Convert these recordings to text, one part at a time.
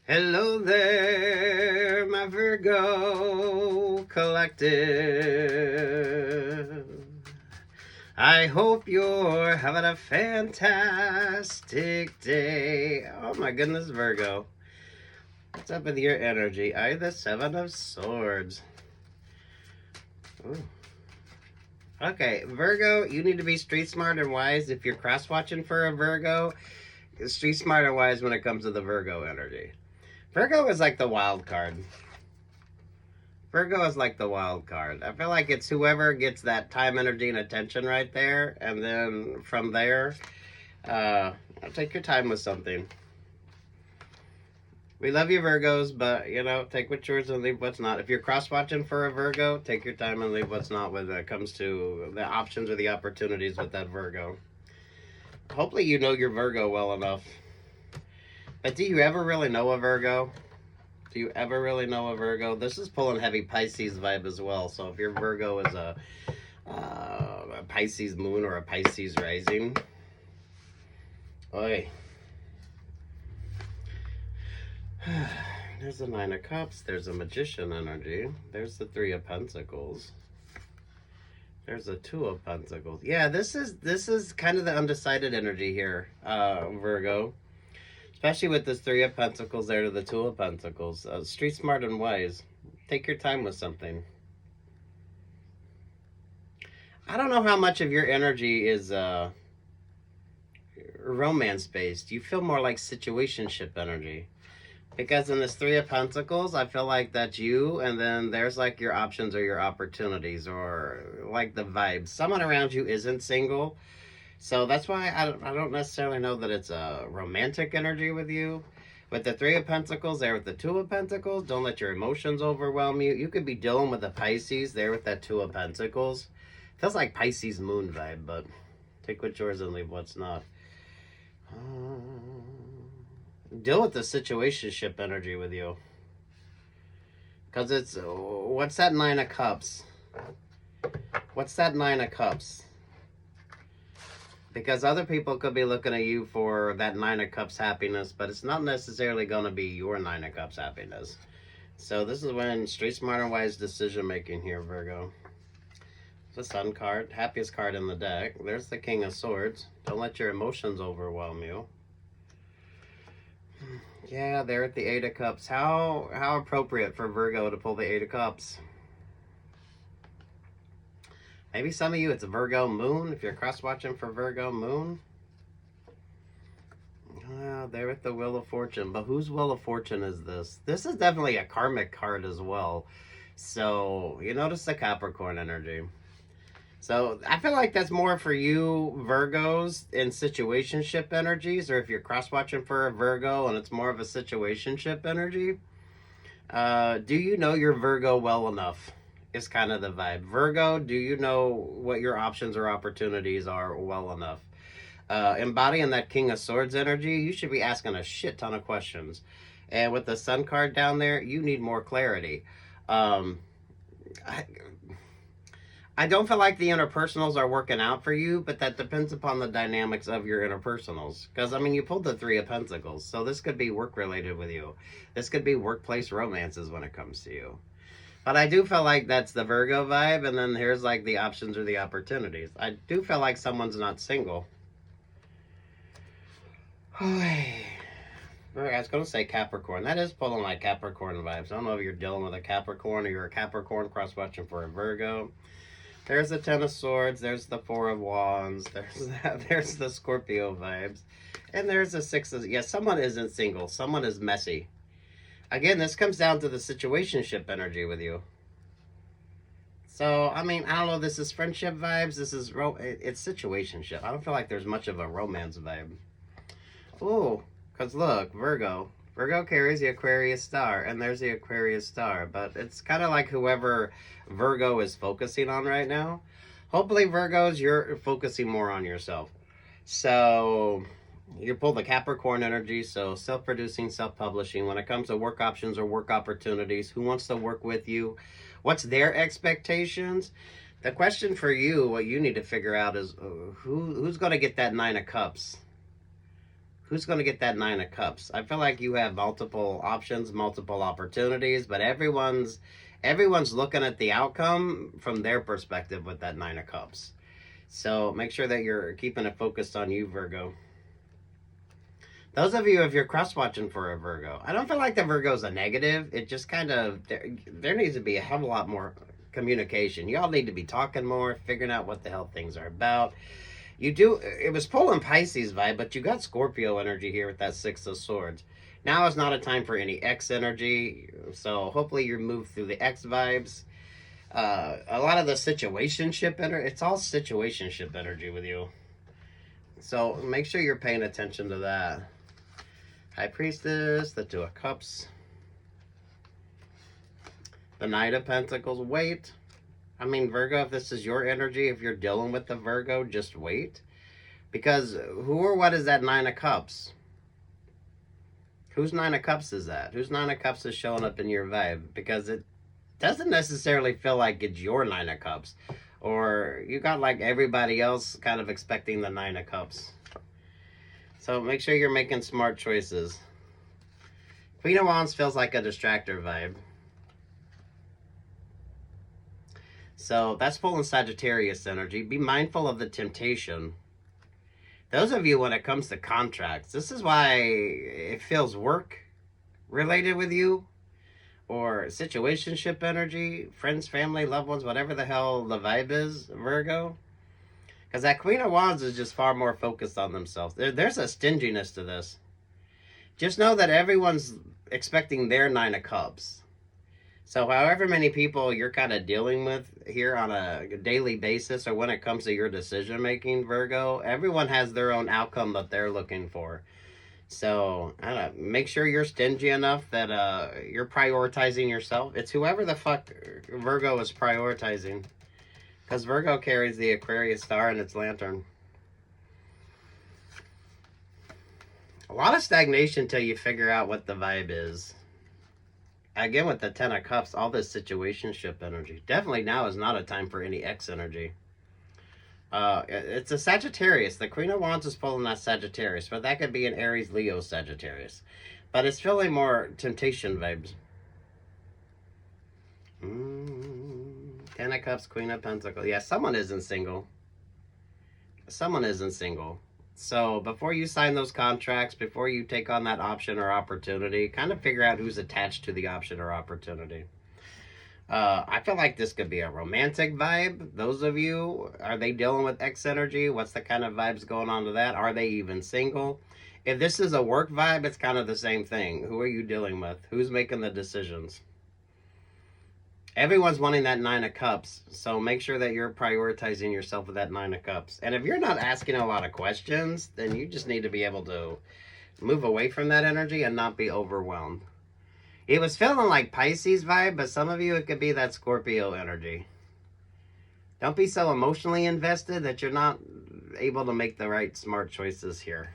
Hello there, my Virgo collective. I hope you're having a fantastic day. Oh my goodness, Virgo. What's up with your energy? The Seven of Swords. Ooh. Okay, Virgo, you need to be street smart and wise. If you're cross-watching for a Virgo, street smart and wise when it comes to the Virgo energy. Virgo is like the wild card. Virgo is like the wild card. I feel like it's whoever gets that time, energy, and attention right there. And then from there, take your time with something. We love you, Virgos, but, take what's yours and leave what's not. If you're cross-watching for a Virgo, take your time and leave what's not when it comes to the options or the opportunities with that Virgo. Hopefully you know your Virgo well enough. But do you ever really know a Virgo? Do you ever really know a Virgo? This is pulling heavy Pisces vibe as well. So if your Virgo is a Pisces moon or a Pisces rising, oi. There's the Nine of Cups. There's a Magician energy. There's the Three of Pentacles. There's the Two of Pentacles. Yeah, this is kind of the undecided energy here, Virgo. Especially with this Three of Pentacles there to the Two of Pentacles. Street smart and wise. Take your time with something. I don't know how much of your energy is romance-based. You feel more like situationship energy. Because in this Three of Pentacles, I feel like that's you, and then there's like your options or your opportunities or like the vibes. Someone around you isn't single. So that's why I don't necessarily know that it's a romantic energy with you. With the Three of Pentacles there with the Two of Pentacles, don't let your emotions overwhelm you. You could be dealing with the Pisces there with that Two of Pentacles. Feels like Pisces moon vibe, but take what's yours and leave what's not. Deal with the situationship energy with you. Because it's, what's that Nine of Cups? What's that Nine of Cups? Because other people could be looking at you for that Nine of Cups happiness, but it's not necessarily going to be your Nine of Cups happiness. So this is when street smart and wise decision making here, Virgo. The Sun card, happiest card in the deck. There's the King of Swords. Don't let your emotions overwhelm you. Yeah, there at the Eight of Cups. How appropriate for Virgo to pull the Eight of Cups. Maybe some of you, it's a Virgo moon, if you're cross-watching for Virgo moon. There at the Wheel of Fortune. But whose Wheel of Fortune is this? This is definitely a karmic card as well. So, you notice the Capricorn energy. So, I feel like that's more for you, Virgos, in situationship energies, or if you're cross-watching for a Virgo and it's more of a situationship energy. Do you know your Virgo well enough? Is kind of the vibe. Virgo, do you know what your options or opportunities are well enough? Embodying that King of Swords energy, you should be asking a shit ton of questions. And with the Sun card down there, you need more clarity. I don't feel like the interpersonals are working out for you, but that depends upon the dynamics of your interpersonals. Because, I mean, you pulled the Three of Pentacles, so this could be work-related with you. This could be workplace romances when it comes to you. But I do feel like that's the Virgo vibe, and then here's like the options or the opportunities. I do feel like someone's not single. I was going to say Capricorn. That is pulling like Capricorn vibes. I don't know if you're dealing with a Capricorn or you're a Capricorn cross-watching for a Virgo. There's the Ten of Swords. There's the Four of Wands. There's the Scorpio vibes. And there's the Six of... Yeah, someone isn't single. Someone is messy. Again, this comes down to the situationship energy with you. So, I mean, I don't know. This is friendship vibes. This is... It's situationship. I don't feel like there's much of a romance vibe. Ooh, because look, Virgo. Virgo carries the Aquarius star, and there's the Aquarius star. But it's kind of like whoever Virgo is focusing on right now. Hopefully, Virgos, you're focusing more on yourself. So, you pull the Capricorn energy, so self-producing, self-publishing. When it comes to work options or work opportunities, who wants to work with you? What's their expectations? The question for you, what you need to figure out is who's going to get that Nine of Cups? Who's going to get that Nine of Cups? I feel like you have multiple options, multiple opportunities, but everyone's looking at the outcome from their perspective with that Nine of Cups. So make sure that you're keeping it focused on you, Virgo. Those of you, if you're cross-watching for a Virgo, I don't feel like the Virgo's a negative. It just kind of, there needs to be a hell of a lot more communication. Y'all need to be talking more, figuring out what the hell things are about. You do, it was pulling Pisces vibe, but you got Scorpio energy here with that Six of Swords. Now is not a time for any X energy, so hopefully you move through the X vibes. A lot of the situationship energy, it's all situationship energy with you. So make sure you're paying attention to that. High Priestess, the Two of Cups. The Knight of Pentacles, wait. I mean, Virgo, if this is your energy, if you're dealing with the Virgo, just wait. Because who or what is that Nine of Cups? Whose Nine of Cups is that? Whose Nine of Cups is showing up in your vibe? Because it doesn't necessarily feel like it's your Nine of Cups. Or you got like everybody else kind of expecting the Nine of Cups. So make sure you're making smart choices. Queen of Wands feels like a distractor vibe. So that's pulling Sagittarius energy. Be mindful of the temptation. Those of you, when it comes to contracts, this is why it feels work related with you, or situationship energy, friends, family, loved ones, whatever the hell the vibe is, Virgo. Because that Queen of Wands is just far more focused on themselves. There's a stinginess to this. Just know that everyone's expecting their Nine of Cups. So however many people you're kind of dealing with here on a daily basis, or when it comes to your decision making, Virgo, everyone has their own outcome that they're looking for. So I don't know, make sure you're stingy enough that you're prioritizing yourself. It's whoever the fuck Virgo is prioritizing. Because Virgo carries the Aquarius star in its lantern. A lot of stagnation till you figure out what the vibe is. Again, with the Ten of Cups, all this situationship energy. Definitely now is not a time for any X energy. It's a Sagittarius. The Queen of Wands is pulling that Sagittarius, but that could be an Aries, Leo, Sagittarius. But it's feeling more temptation vibes. Ten of Cups, Queen of Pentacles. Yeah, someone isn't single. Someone isn't single. So before you sign those contracts, before you take on that option or opportunity, kind of figure out who's attached to the option or opportunity. I feel like this could be a romantic vibe. Those of you, are they dealing with X energy? What's the kind of vibes going on to that? Are they even single? If this is a work vibe, it's kind of the same thing. Who are you dealing with? Who's making the decisions? Everyone's wanting that Nine of Cups, so make sure that you're prioritizing yourself with that Nine of Cups. And if you're not asking a lot of questions, then you just need to be able to move away from that energy and not be overwhelmed. It was feeling like Pisces vibe, but some of you, it could be that Scorpio energy. Don't be so emotionally invested that you're not able to make the right smart choices here.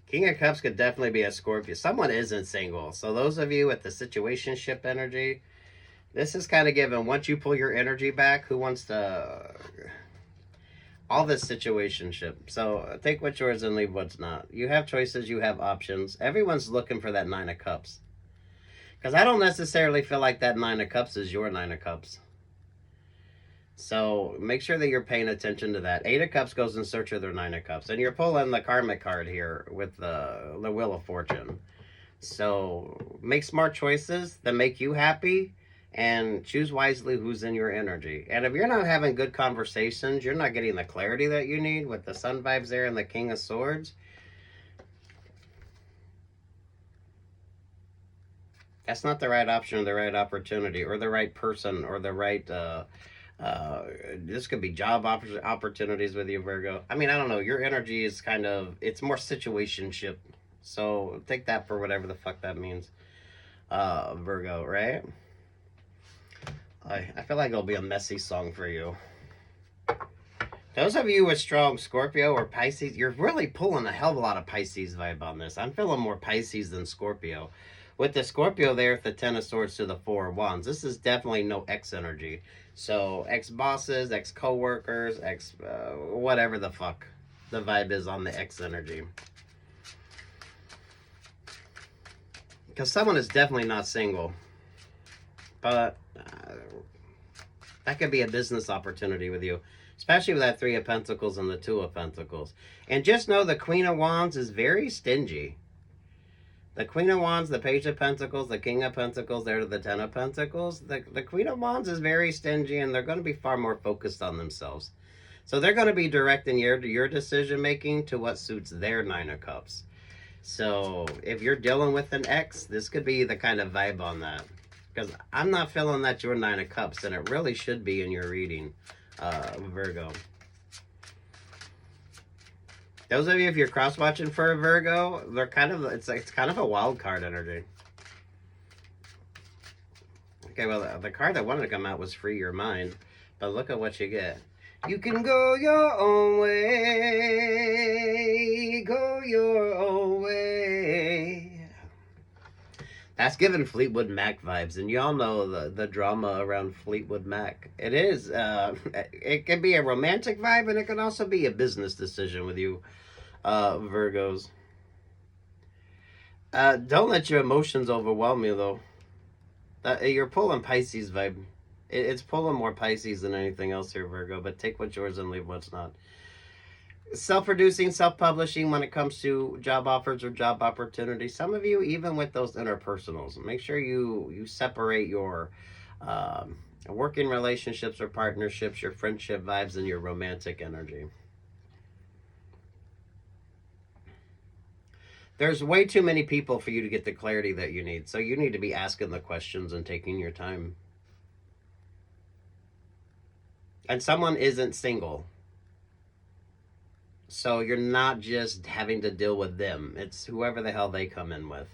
King of Cups could definitely be a Scorpio. Someone isn't single. So those of you with the situationship energy, this is kind of given. Once you pull your energy back, who wants to... all this situationship. So take what's yours and leave what's not. You have choices. You have options. Everyone's looking for that Nine of Cups. Because I don't necessarily feel like that Nine of Cups is your Nine of Cups. So make sure that you're paying attention to that. Eight of Cups goes in search of their Nine of Cups. And you're pulling the karmic card here with the Wheel of Fortune. So make smart choices that make you happy. And choose wisely who's in your energy. And if you're not having good conversations, you're not getting the clarity that you need with the Sun vibes there and the King of Swords. That's not the right option or the right opportunity or the right person or the right... this could be job opportunities with you, Virgo. I mean, I don't know. Your energy is kind of... it's more situationship. So take that for whatever the fuck that means. Virgo, right? I feel like it'll be a messy song for you. Those of you with strong Scorpio or Pisces, you're really pulling a hell of a lot of Pisces vibe on this. I'm feeling more Pisces than Scorpio. With the Scorpio there, the Ten of Swords to the Four of Wands, this is definitely no X energy. So ex-bosses, ex-co-workers, whatever the fuck the vibe is on the X energy. Because someone is definitely not single. But that could be a business opportunity with you. Especially with that Three of Pentacles and the Two of Pentacles. And just know the Queen of Wands is very stingy. The Queen of Wands, the Page of Pentacles, the King of Pentacles, there to the Ten of Pentacles. The Queen of Wands is very stingy, and they're going to be far more focused on themselves. So they're going to be directing your decision making to what suits their Nine of Cups. So if you're dealing with an ex, this could be the kind of vibe on that. Because I'm not feeling that you're Nine of Cups, and it really should be in your reading, Virgo. Those of you, if you're cross-watching for a Virgo, they're kind of, it's kind of a wild card energy. Okay, well, the card that wanted to come out was Free Your Mind, but look at what you get. You can go your own way, go your own way. That's giving Fleetwood Mac vibes, and y'all know the drama around Fleetwood Mac. It is, it can be a romantic vibe, and it can also be a business decision with you, Virgos. Don't let your emotions overwhelm you, though. You're pulling Pisces vibe. It's pulling more Pisces than anything else here, Virgo, but take what's yours and leave what's not. Self-producing, self-publishing when it comes to job offers or job opportunities. Some of you, even with those interpersonals, make sure you separate your working relationships or partnerships, your friendship vibes, and your romantic energy. There's way too many people for you to get the clarity that you need, so you need to be asking the questions and taking your time. And someone isn't single. So you're not just having to deal with them. It's whoever the hell they come in with.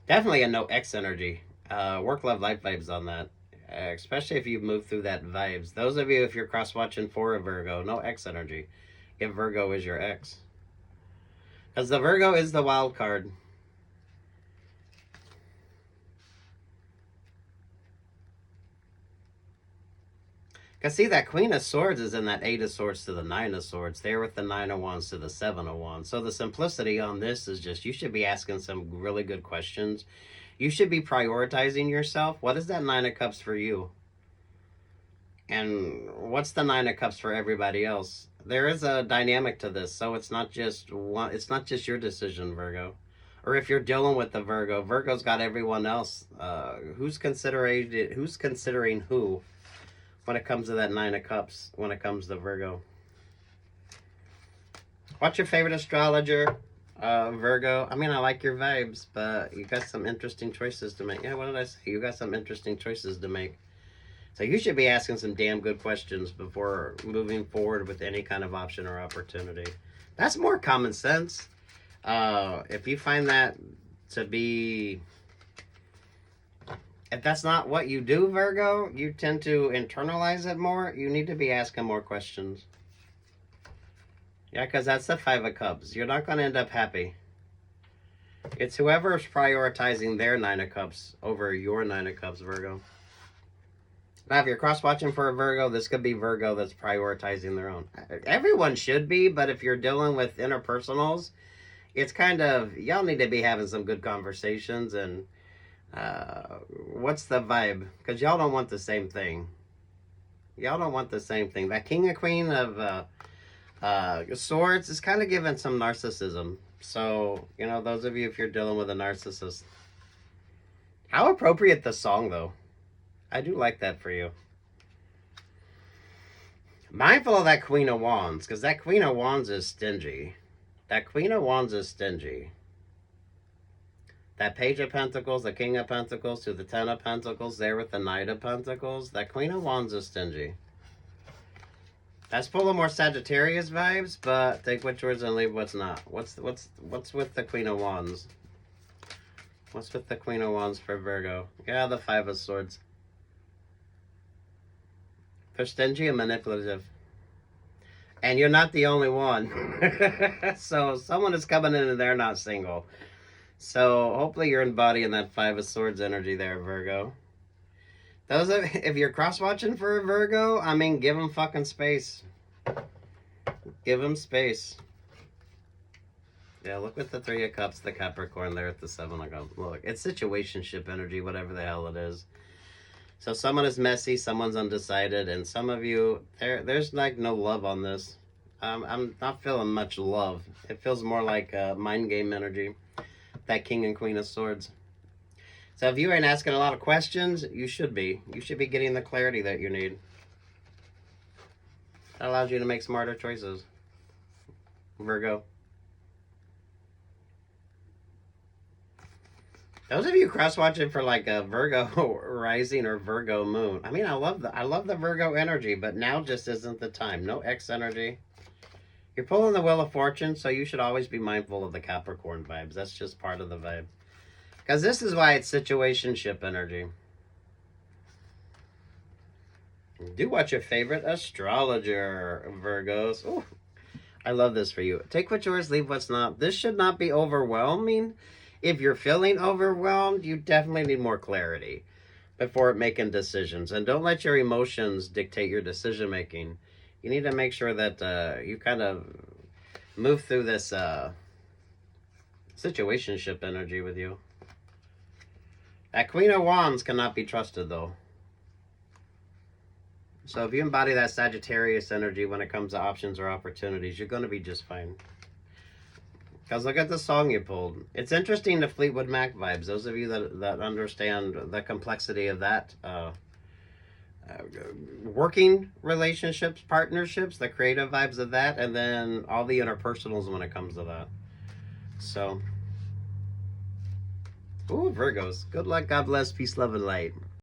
Definitely a no X energy. Work, love, life vibes on that. Especially if you've moved through that vibes. Those of you, if you're cross-watching for a Virgo, no X energy. If Virgo is your ex. Because the Virgo is the wild card. Because see, that Queen of Swords is in that Eight of Swords to the Nine of Swords. There with the Nine of Wands to the Seven of Wands. So the simplicity on this is just, you should be asking some really good questions. You should be prioritizing yourself. What is that Nine of Cups for you? And what's the Nine of Cups for everybody else? There is a dynamic to this. So it's not just one, it's not just your decision, Virgo. Or if you're dealing with the Virgo, Virgo's got everyone else. Who's considering who? When it comes to that Nine of Cups, when it comes to Virgo. What's your favorite astrologer, Virgo? I mean, I like your vibes, but you got some interesting choices to make. Yeah, what did I say? You got some interesting choices to make. So you should be asking some damn good questions before moving forward with any kind of option or opportunity. That's more common sense. If you find that to be... If that's not what you do, Virgo, you tend to internalize it more. You need to be asking more questions. Yeah, because that's the Five of Cups. You're not going to end up happy. It's whoever's prioritizing their Nine of Cups over your Nine of Cups, Virgo. Now, if you're cross-watching for a Virgo, this could be Virgo that's prioritizing their own. Everyone should be, but if you're dealing with interpersonals, it's kind of, y'all need to be having some good conversations and... what's the vibe? Because y'all don't want the same thing. Y'all don't want the same thing. That King and Queen of Swords is kind of giving some narcissism. So, you know, those of you, if you're dealing with a narcissist. How appropriate the song, though. I do like that for you. Mindful of that Queen of Wands, because that Queen of Wands is stingy. That Queen of Wands is stingy. That Page of Pentacles, the King of Pentacles to the Ten of Pentacles, there with the Knight of Pentacles. That Queen of Wands is stingy. That's full of more Sagittarius vibes, but take what's yours and leave what's not. What's with the Queen of Wands? What's with the Queen of Wands for Virgo? Yeah, the Five of Swords. They're stingy and manipulative. And you're not the only one. So someone is coming in and they're not single. So hopefully you're embodying that Five of Swords energy there, Virgo. Those are, if you're cross-watching for a Virgo, I mean, give them fucking space. Give them space. Yeah, look with the Three of Cups, the Capricorn there at the Seven of Cups. Look, it's situationship energy, whatever the hell it is. So someone is messy, someone's undecided, and some of you, there's like no love on this. I'm not feeling much love. It feels more like mind game energy. That King and Queen of Swords. So if you ain't asking a lot of questions, you should be. You should be getting the clarity that you need. That allows you to make smarter choices. Virgo. Those of you cross-watching for like a Virgo rising or Virgo moon. I mean, I love the Virgo energy, but now just isn't the time. No X energy. You're pulling the Wheel of Fortune, so you should always be mindful of the Capricorn vibes. That's just part of the vibe. Because this is why it's situationship energy. Do watch your favorite astrologer, Virgos. Ooh, I love this for you. Take what's yours, leave what's not. This should not be overwhelming. If you're feeling overwhelmed, you definitely need more clarity before making decisions. And don't let your emotions dictate your decision making. You need to make sure that you kind of move through this situationship energy with you. That Queen of Wands cannot be trusted, though. So if you embody that Sagittarius energy when it comes to options or opportunities, you're going to be just fine. Because look at the song you pulled. It's interesting, the Fleetwood Mac vibes. Those of you that understand the complexity of that working relationships, partnerships, the creative vibes of that, and then all the interpersonals when it comes to that. So, ooh, Virgos. Good luck, God bless, peace, love, and light.